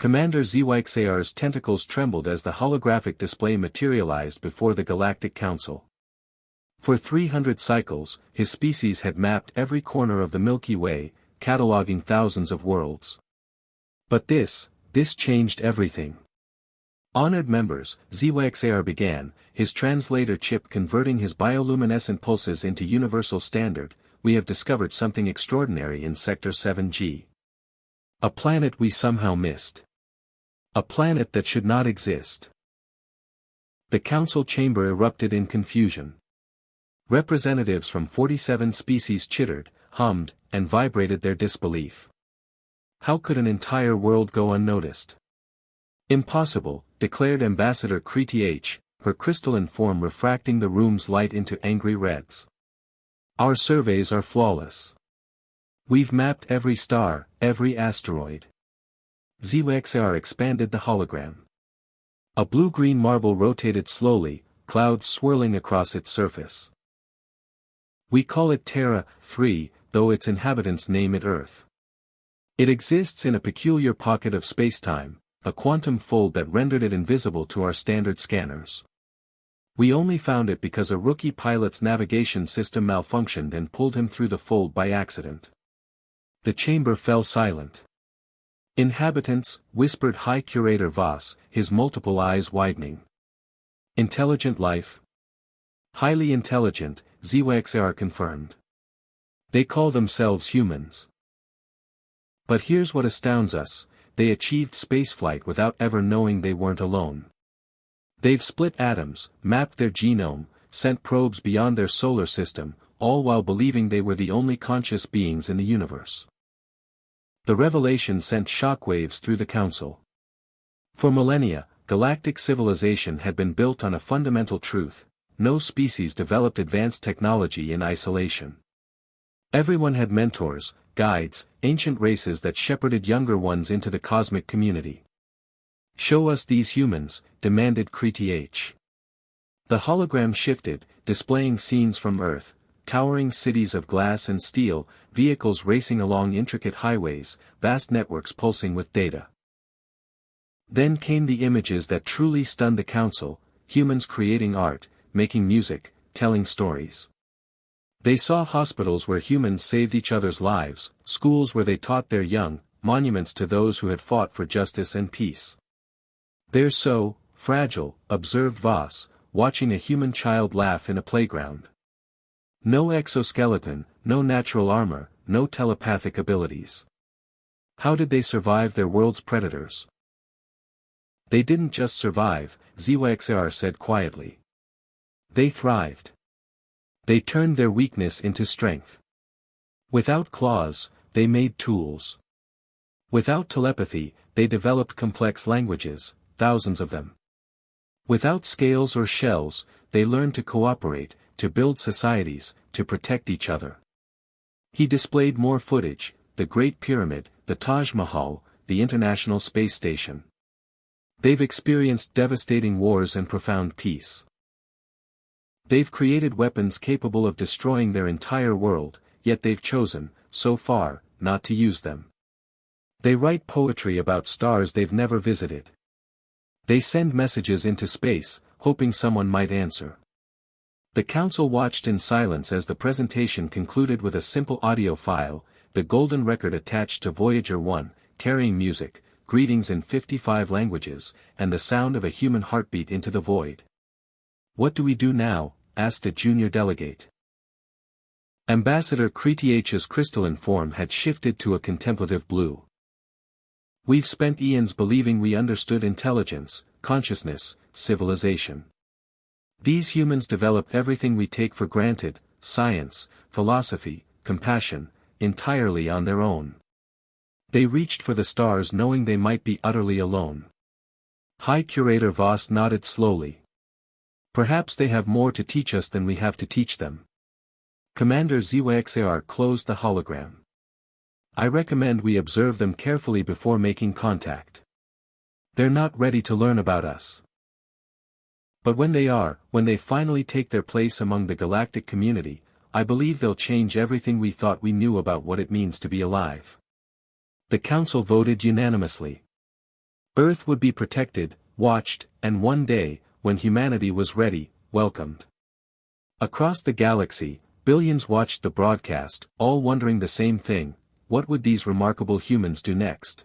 Commander ZYXAR's tentacles trembled as the holographic display materialized before the Galactic Council. For 300 cycles, his species had mapped every corner of the Milky Way, cataloging thousands of worlds. But this changed everything. Honored members, ZYXAR began, his translator chip converting his bioluminescent pulses into universal standard. We have discovered something extraordinary in Sector 7G. A planet we somehow missed. A planet that should not exist. The council chamber erupted in confusion. Representatives from 47 species chittered, hummed, and vibrated their disbelief. How could an entire world go unnoticed? Impossible, declared Ambassador Kreth, her crystalline form refracting the room's light into angry reds. Our surveys are flawless. We've mapped every star, every asteroid. ZYXAR expanded the hologram. A blue-green marble rotated slowly, clouds swirling across its surface. We call it Terra, 3, though its inhabitants name it Earth. It exists in a peculiar pocket of spacetime, a quantum fold that rendered it invisible to our standard scanners. We only found it because a rookie pilot's navigation system malfunctioned and pulled him through the fold by accident. The chamber fell silent. Inhabitants, whispered High Curator Voss, his multiple eyes widening. Intelligent life? Highly intelligent, ZYXAR confirmed. They call themselves humans. But here's what astounds us, they achieved spaceflight without ever knowing they weren't alone. They've split atoms, mapped their genome, sent probes beyond their solar system, all while believing they were the only conscious beings in the universe. The revelation sent shockwaves through the council. For millennia, galactic civilization had been built on a fundamental truth: no species developed advanced technology in isolation. Everyone had mentors, guides, ancient races that shepherded younger ones into the cosmic community. Show us these humans, demanded Kreth. The hologram shifted, displaying scenes from Earth, towering cities of glass and steel, vehicles racing along intricate highways, vast networks pulsing with data. Then came the images that truly stunned the council: humans creating art, making music, telling stories. They saw hospitals where humans saved each other's lives, schools where they taught their young, monuments to those who had fought for justice and peace. They're so fragile, observed Voss, watching a human child laugh in a playground. No exoskeleton, no natural armor, no telepathic abilities. How did they survive their world's predators? They didn't just survive, ZYXAR said quietly. They thrived. They turned their weakness into strength. Without claws, they made tools. Without telepathy, they developed complex languages, thousands of them. Without scales or shells, they learned to cooperate, to build societies, to protect each other. He displayed more footage: the Great Pyramid, the Taj Mahal, the International Space Station. They've experienced devastating wars and profound peace. They've created weapons capable of destroying their entire world, yet they've chosen, so far, not to use them. They write poetry about stars they've never visited. They send messages into space, hoping someone might answer. The council watched in silence as the presentation concluded with a simple audio file, the golden record attached to Voyager 1, carrying music, greetings in 55 languages, and the sound of a human heartbeat into the void. What do we do now? Asked a junior delegate. Ambassador Kreth's crystalline form had shifted to a contemplative blue. We've spent eons believing we understood intelligence, consciousness, civilization. These humans develop everything we take for granted: science, philosophy, compassion, entirely on their own. They reached for the stars knowing they might be utterly alone. High Curator Voss nodded slowly. Perhaps they have more to teach us than we have to teach them. Commander ZYXAR closed the hologram. I recommend we observe them carefully before making contact. They're not ready to learn about us. But when they are, when they finally take their place among the galactic community, I believe they'll change everything we thought we knew about what it means to be alive. The council voted unanimously. Earth would be protected, watched, and one day, when humanity was ready, welcomed. Across the galaxy, billions watched the broadcast, all wondering the same thing: what would these remarkable humans do next?